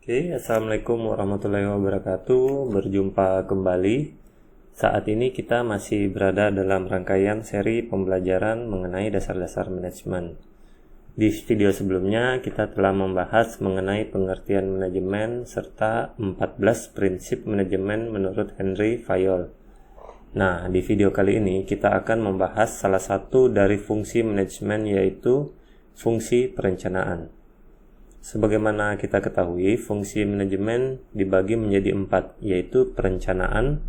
Assalamualaikum warahmatullahi wabarakatuh. Berjumpa kembali. Saat ini kita masih berada dalam rangkaian seri pembelajaran mengenai dasar-dasar manajemen. Di video sebelumnya kita telah membahas mengenai pengertian manajemen serta 14 prinsip manajemen menurut Henry Fayol. Nah, di video kali ini kita akan membahas salah satu dari fungsi manajemen, yaitu fungsi perencanaan. Sebagaimana kita ketahui, fungsi manajemen dibagi menjadi 4, yaitu perencanaan,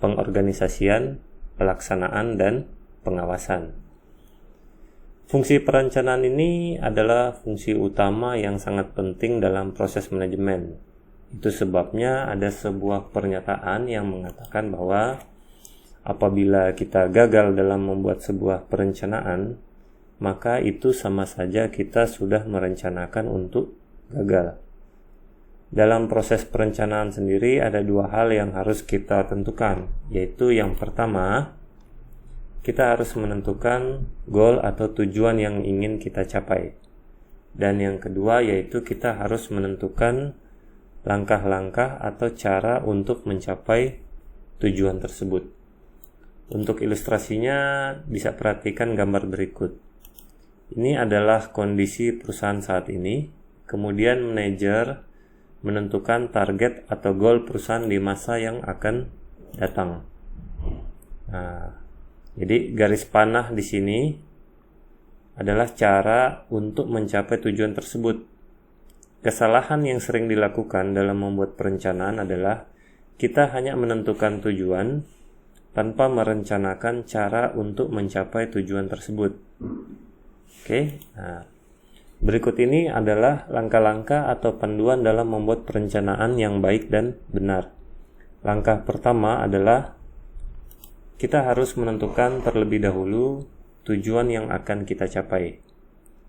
pengorganisasian, pelaksanaan, dan pengawasan. Fungsi perencanaan ini adalah fungsi utama yang sangat penting dalam proses manajemen. Itu sebabnya ada sebuah pernyataan yang mengatakan bahwa apabila kita gagal dalam membuat sebuah perencanaan, maka itu sama saja kita sudah merencanakan untuk gagal. Dalam proses perencanaan sendiri ada dua hal yang harus kita tentukan, yaitu yang pertama, kita harus menentukan goal atau tujuan yang ingin kita capai. Dan yang kedua yaitu kita harus menentukan langkah-langkah atau cara untuk mencapai tujuan tersebut. Untuk ilustrasinya bisa perhatikan gambar berikut. Ini adalah kondisi perusahaan saat ini, kemudian manajer menentukan target atau goal perusahaan di masa yang akan datang. Jadi garis panah di sini adalah cara untuk mencapai tujuan tersebut. Kesalahan yang sering dilakukan dalam membuat perencanaan adalah kita hanya menentukan tujuan tanpa merencanakan cara untuk mencapai tujuan tersebut. Berikut ini adalah langkah-langkah atau panduan dalam membuat perencanaan yang baik dan benar. Langkah pertama adalah kita harus menentukan terlebih dahulu tujuan yang akan kita capai.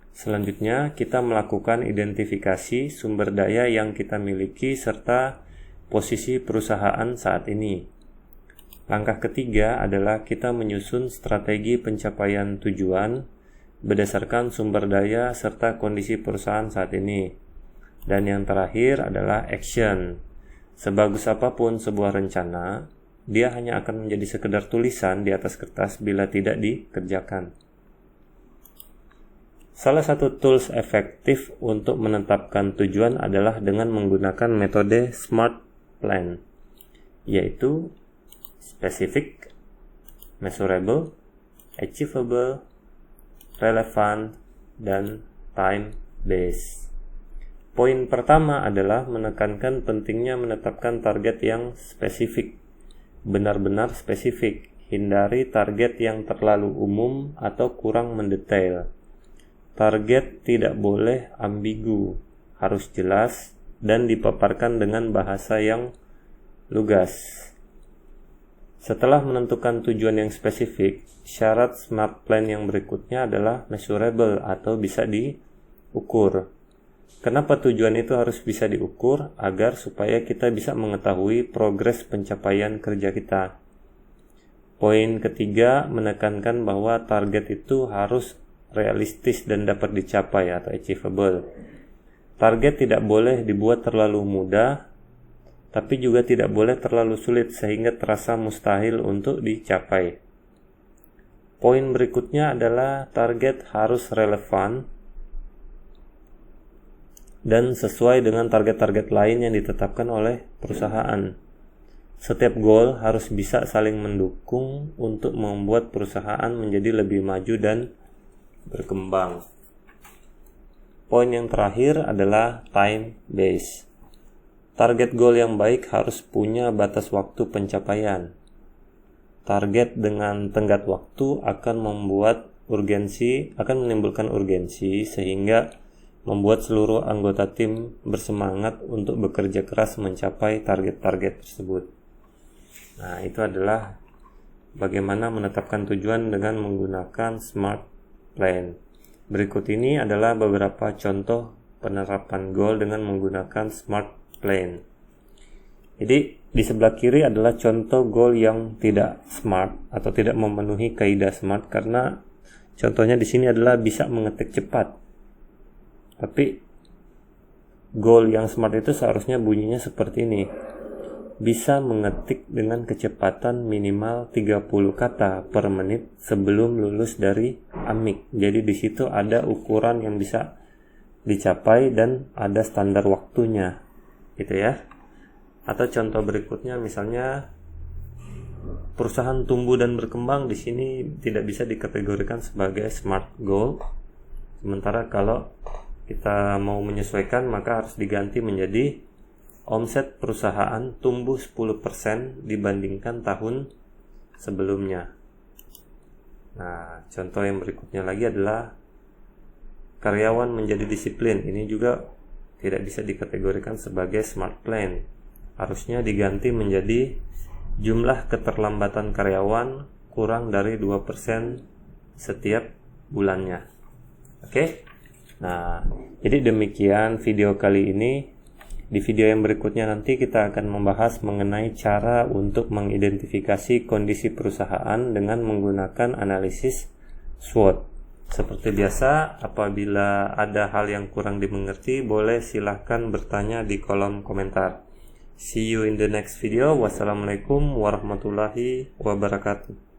Selanjutnya, kita melakukan identifikasi sumber daya yang kita miliki serta posisi perusahaan saat ini. Langkah ketiga adalah kita menyusun strategi pencapaian tujuan berdasarkan sumber daya serta kondisi perusahaan saat ini. Dan yang terakhir adalah action. Sebagus apapun sebuah rencana, dia hanya akan menjadi sekedar tulisan di atas kertas bila tidak dikerjakan. Salah satu tools efektif untuk menetapkan tujuan adalah dengan menggunakan metode SMART Plan, yaitu specific, measurable, achievable, relevant, dan time-based. Poin pertama adalah menekankan pentingnya menetapkan target yang spesifik, benar-benar spesifik. Hindari target yang terlalu umum atau kurang mendetail. Target tidak boleh ambigu, harus jelas dan dipaparkan dengan bahasa yang lugas. Setelah menentukan tujuan yang spesifik, syarat SMART Plan yang berikutnya adalah measurable atau bisa diukur. Kenapa tujuan itu harus bisa diukur? Agar supaya kita bisa mengetahui progres pencapaian kerja kita. Poin ketiga menekankan bahwa target itu harus realistis dan dapat dicapai atau achievable. Target tidak boleh dibuat terlalu mudah, tapi juga tidak boleh terlalu sulit sehingga terasa mustahil untuk dicapai. Poin berikutnya adalah target harus relevan dan sesuai dengan target-target lain yang ditetapkan oleh perusahaan. Setiap goal harus bisa saling mendukung untuk membuat perusahaan menjadi lebih maju dan berkembang. Poin yang terakhir adalah time-based. Target goal yang baik harus punya batas waktu pencapaian. Target dengan tenggat waktu akan menimbulkan urgensi sehingga membuat seluruh anggota tim bersemangat untuk bekerja keras mencapai target-target tersebut. Nah, itu adalah bagaimana menetapkan tujuan dengan menggunakan SMART Plan. Berikut ini adalah beberapa contoh penerapan goal dengan menggunakan SMART Plan. Jadi di sebelah kiri adalah contoh goal yang tidak smart atau tidak memenuhi kaidah smart, karena contohnya di sini adalah bisa mengetik cepat. Tapi goal yang smart itu seharusnya bunyinya seperti ini. Bisa mengetik dengan kecepatan minimal 30 kata per menit sebelum lulus dari Amik. Jadi di situ ada ukuran yang bisa dicapai dan ada standar waktunya, gitu ya. Atau contoh berikutnya misalnya perusahaan tumbuh dan berkembang, di sini tidak bisa dikategorikan sebagai smart goal. Sementara kalau kita mau menyesuaikan maka harus diganti menjadi omset perusahaan tumbuh 10% dibandingkan tahun sebelumnya. Nah, contoh yang berikutnya lagi adalah karyawan menjadi disiplin. Ini juga tidak bisa dikategorikan sebagai smart plan. Harusnya diganti menjadi jumlah keterlambatan karyawan kurang dari 2% setiap bulannya. Oke? Nah, jadi demikian video kali ini. Di video yang berikutnya nanti kita akan membahas mengenai cara untuk mengidentifikasi kondisi perusahaan dengan menggunakan analisis SWOT. Seperti biasa, apabila ada hal yang kurang dimengerti, boleh silahkan bertanya di kolom komentar. See you in the next video. Wassalamualaikum warahmatullahi wabarakatuh.